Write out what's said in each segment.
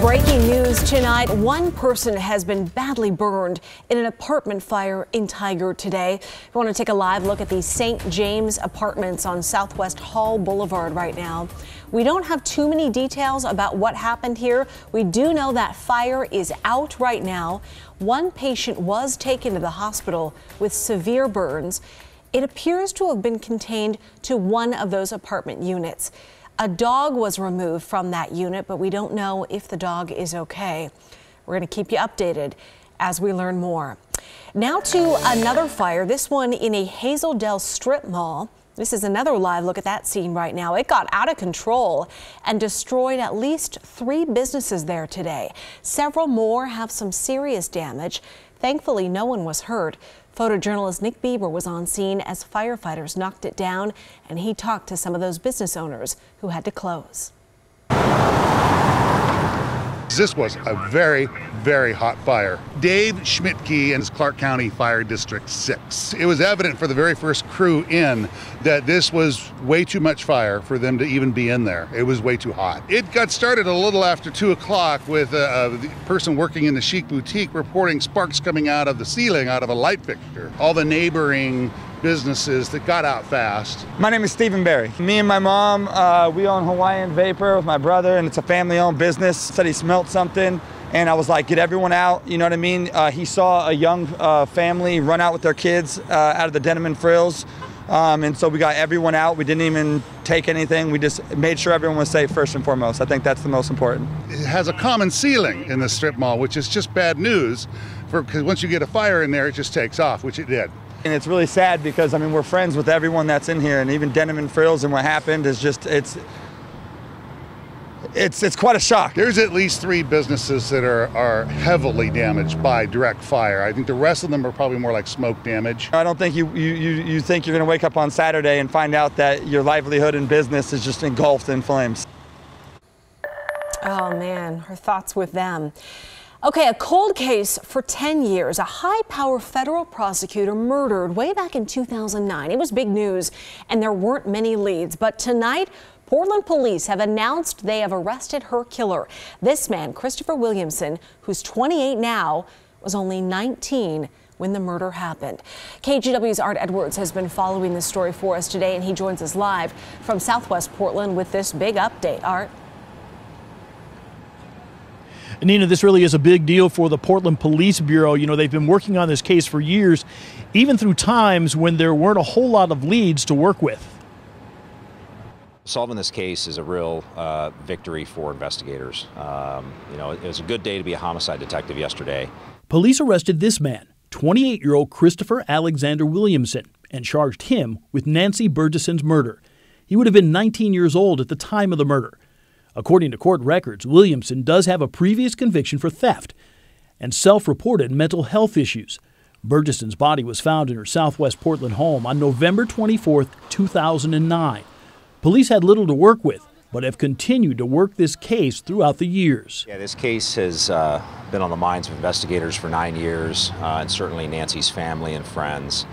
Breaking news tonight. One person has been badly burned in an apartment fire in Tigard today. We want to take a live look at the St. James apartments on Southwest Hall Boulevard right now. We don't have too many details about what happened here. We do know that fire is out right now. One patient was taken to the hospital with severe burns. It appears to have been contained to one of those apartment units. A dog was removed from that unit, but we don't know if the dog is okay. We're going to keep you updated as we learn more. Now to another fire, this one in a Hazeldale strip mall. This is another live look at that scene right now. It got out of control and destroyed at least 3 businesses there today. Several more have some serious damage. Thankfully, no one was hurt. Photojournalist Nick Bieber was on scene as firefighters knocked it down, and he talked to some of those business owners who had to close. This was a very, very hot fire. Dave Schmidtke and his Clark County Fire District 6. It was evident for the very first crew in that this was way too much fire for them to even be in there. It was way too hot. It got started a little after 2 o'clock with the person working in the Chic Boutique reporting sparks coming out of the ceiling, out of a light fixture. All the neighboring businesses that got out fast. My name is Stephen Barry. Me and my mom, we own Hawaiian Vapor with my brother, and it's a family-owned business. Said he smelled something, and I was like, get everyone out, you know what I mean? He saw a young family run out with their kids out of the Denim and Frills, and so we got everyone out. We didn't even take anything. We just made sure everyone was safe first and foremost. I think that's the most important. It has a common ceiling in the strip mall, which is just bad news, because once you get a fire in there, it just takes off, which it did. And it's really sad because, I mean, we're friends with everyone that's in here, and even Denim and Frills, and what happened is just, it's quite a shock. There's at least 3 businesses that are heavily damaged by direct fire. I think the rest of them are probably more like smoke damage. I don't think you think you're going to wake up on Saturday and find out that your livelihood and business is just engulfed in flames. Oh man, our thoughts with them. Okay, a cold case for 10 years. A high-power federal prosecutor murdered way back in 2009. It was big news, and there weren't many leads. But tonight, Portland police have announced they have arrested her killer. This man, Christopher Williamson, who's 28 now, was only 19 when the murder happened. KGW's Art Edwards has been following this story for us today, and he joins us live from Southwest Portland with this big update. Art? Nina, this really is a big deal for the Portland Police Bureau. You know, they've been working on this case for years, even through times when there weren't a whole lot of leads to work with. Solving this case is a real victory for investigators. You know, it was a good day to be a homicide detective yesterday. Police arrested this man, 28-year-old Christopher Alexander Williamson, and charged him with Nancy BurgessIns' murder. He would have been 19 years old at the time of the murder. According to court records, Williamson does have a previous conviction for theft and self-reported mental health issues. BurgessIns' body was found in her Southwest Portland home on November 24, 2009. Police had little to work with, but have continued to work this case throughout the years. Yeah, this case has been on the minds of investigators for 9 years, and certainly Nancy's family and friends.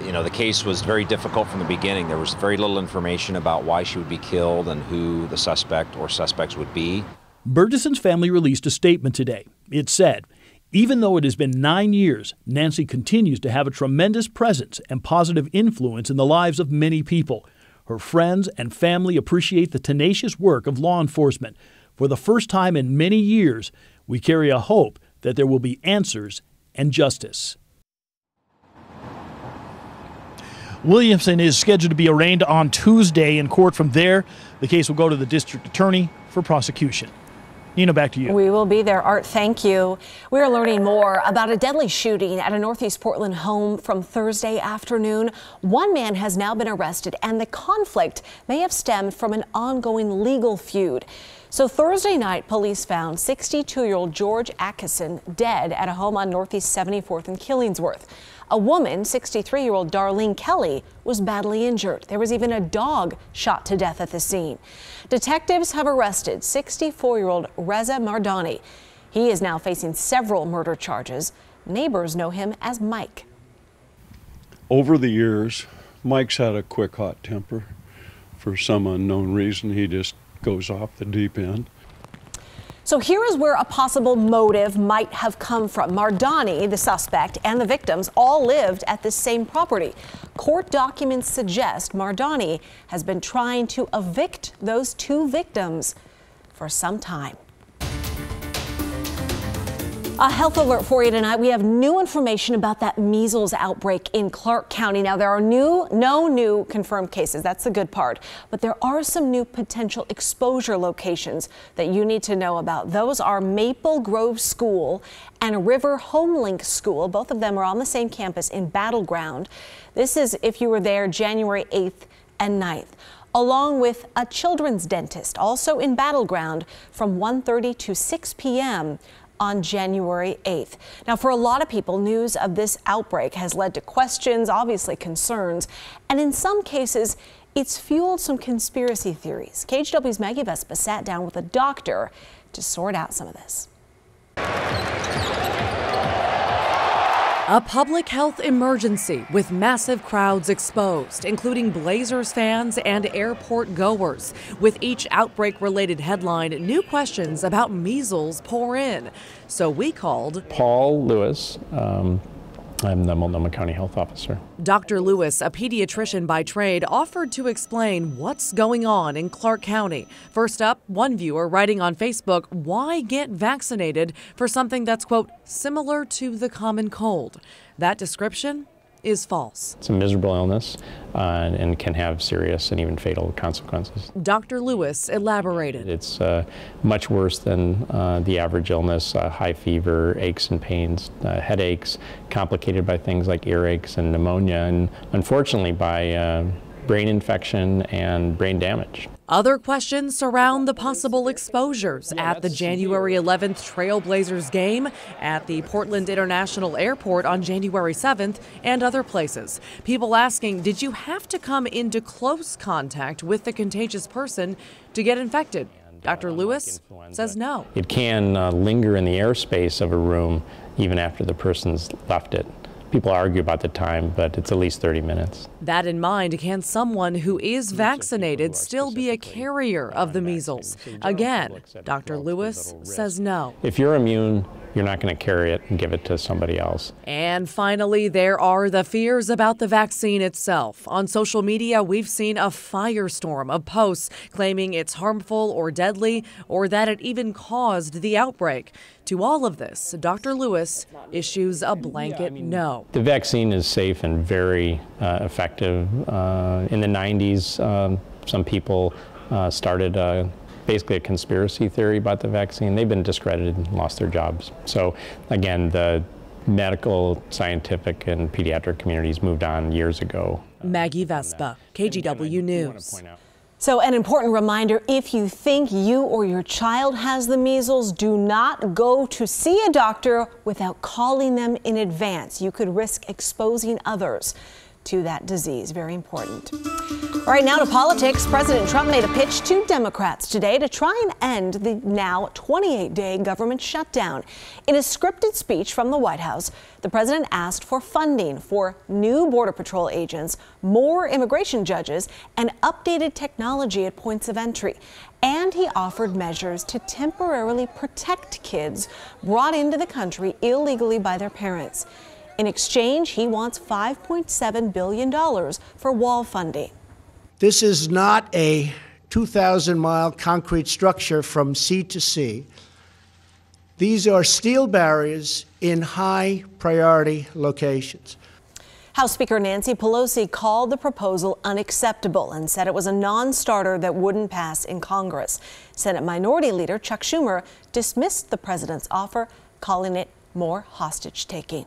You know, the case was very difficult from the beginning. There was very little information about why she would be killed and who the suspect or suspects would be. BurgessIns' family released a statement today. It said, even though it has been 9 years, Nancy continues to have a tremendous presence and positive influence in the lives of many people. Her friends and family appreciate the tenacious work of law enforcement. For the first time in many years, we carry a hope that there will be answers and justice. Williamson is scheduled to be arraigned on Tuesday in court. From there, the case will go to the district attorney for prosecution. Nina, back to you. We will be there, Art. Thank you. We are learning more about a deadly shooting at a Northeast Portland home from Thursday afternoon. One man has now been arrested, and the conflict may have stemmed from an ongoing legal feud. So Thursday night, police found 62-year-old George Atkinson dead at a home on Northeast 74th and Killingsworth. A woman, 63-year-old Darlene Kelly, was badly injured. There was even a dog shot to death at the scene. Detectives have arrested 64-year-old Reza Mardani. He is now facing several murder charges. Neighbors know him as Mike. Over the years, Mike's had a quick, hot temper. For some unknown reason, he just goes off the deep end. So here is where a possible motive might have come from. Mardani, the suspect, and the victims all lived at this same property. Court documents suggest Mardani has been trying to evict those two victims for some time. A health alert for you tonight. We have new information about that measles outbreak in Clark County. Now, there are no new confirmed cases. That's the good part. But there are some new potential exposure locations that you need to know about. Those are Maple Grove School and River Homelink School. Both of them are on the same campus in Battleground. This is if you were there January 8th and 9th. Along with a children's dentist, also in Battleground, from 1:30 to 6 p.m. on January 8th. Now, for a lot of people, news of this outbreak has led to questions, obviously concerns, and in some cases, it's fueled some conspiracy theories. KHW's Maggie Vespa sat down with a doctor to sort out some of this. A public health emergency with massive crowds exposed, including Blazers fans and airport goers. With each outbreak-related headline, new questions about measles pour in. So we called Paul Lewis. I'm the Multnomah County Health Officer. Dr. Lewis, a pediatrician by trade, offered to explain what's going on in Clark County. First up, one viewer writing on Facebook, why get vaccinated for something that's, quote, similar to the common cold? That description is false. It's a miserable illness and can have serious and even fatal consequences. Dr. Lewis elaborated. It's much worse than the average illness, high fever, aches and pains, headaches, complicated by things like earaches and pneumonia, and unfortunately by brain infection and brain damage. Other questions surround the possible exposures at the January 11th Trailblazers game, at the Portland International Airport on January 7th, and other places. People asking, did you have to come into close contact with the contagious person to get infected? Dr. Lewis says no. It can linger in the airspace of a room even after the person's left it. People argue about the time, but it's at least 30 minutes. That in mind, can someone who is vaccinated still be a carrier of the measles? Again, Dr. Lewis says no. If you're immune, you're not going to carry it and give it to somebody else. And finally, there are the fears about the vaccine itself. On social media, we've seen a firestorm of posts claiming it's harmful or deadly, or that it even caused the outbreak. To all of this, Dr. Lewis issues a blanket no. The vaccine is safe and very effective. In the 90s, some people started basically a conspiracy theory about the vaccine. They've been discredited and lost their jobs. So again, the medical, scientific, and pediatric communities moved on years ago. Maggie Vespa, KGW News. So an important reminder, if you think you or your child has the measles, do not go to see a doctor without calling them in advance. You could risk exposing others to that disease. Very important. All right, now to politics. President Trump made a pitch to Democrats today to try and end the now 28-day government shutdown. In a scripted speech from the White House, the president asked for funding for new Border Patrol agents, more immigration judges, and updated technology at points of entry. And he offered measures to temporarily protect kids brought into the country illegally by their parents. In exchange, he wants $5.7 billion for wall funding. This is not a 2,000-mile concrete structure from sea to sea. These are steel barriers in high-priority locations. House Speaker Nancy Pelosi called the proposal unacceptable and said it was a non-starter that wouldn't pass in Congress. Senate Minority Leader Chuck Schumer dismissed the president's offer, calling it more hostage-taking.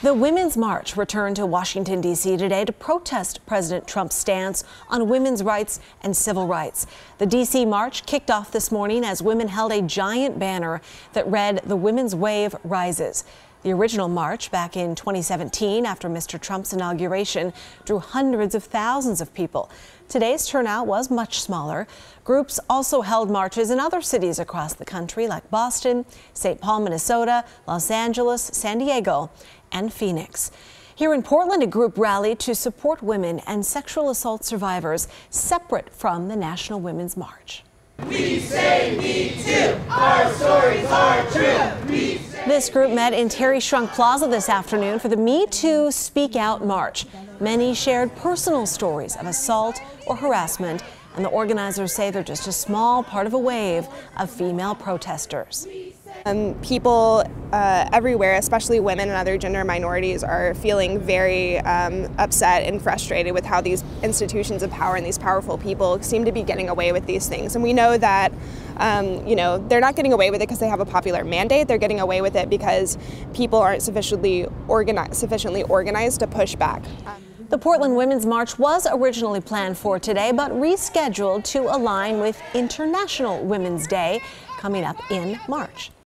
The Women's March returned to Washington, D.C. today to protest President Trump's stance on women's rights and civil rights. The D.C. March kicked off this morning as women held a giant banner that read, "The Women's Wave Rises." The original march back in 2017 after Mr. Trump's inauguration drew hundreds of thousands of people. Today's turnout was much smaller. Groups also held marches in other cities across the country like Boston, St. Paul, Minnesota, Los Angeles, San Diego, and Phoenix. Here in Portland, a group rallied to support women and sexual assault survivors, separate from the National Women's March. We say me too. Our stories are true. This group met in Terry Shrunk Plaza this afternoon for the Me Too Speak Out March. Many shared personal stories of assault or harassment, and the organizers say they're just a small part of a wave of female protesters. People everywhere, especially women and other gender minorities, are feeling very upset and frustrated with how these institutions of power and these powerful people seem to be getting away with these things. And we know that they're not getting away with it because they have a popular mandate. They're getting away with it because people aren't sufficiently organized to push back. The Portland Women's March was originally planned for today, but rescheduled to align with International Women's Day coming up in March.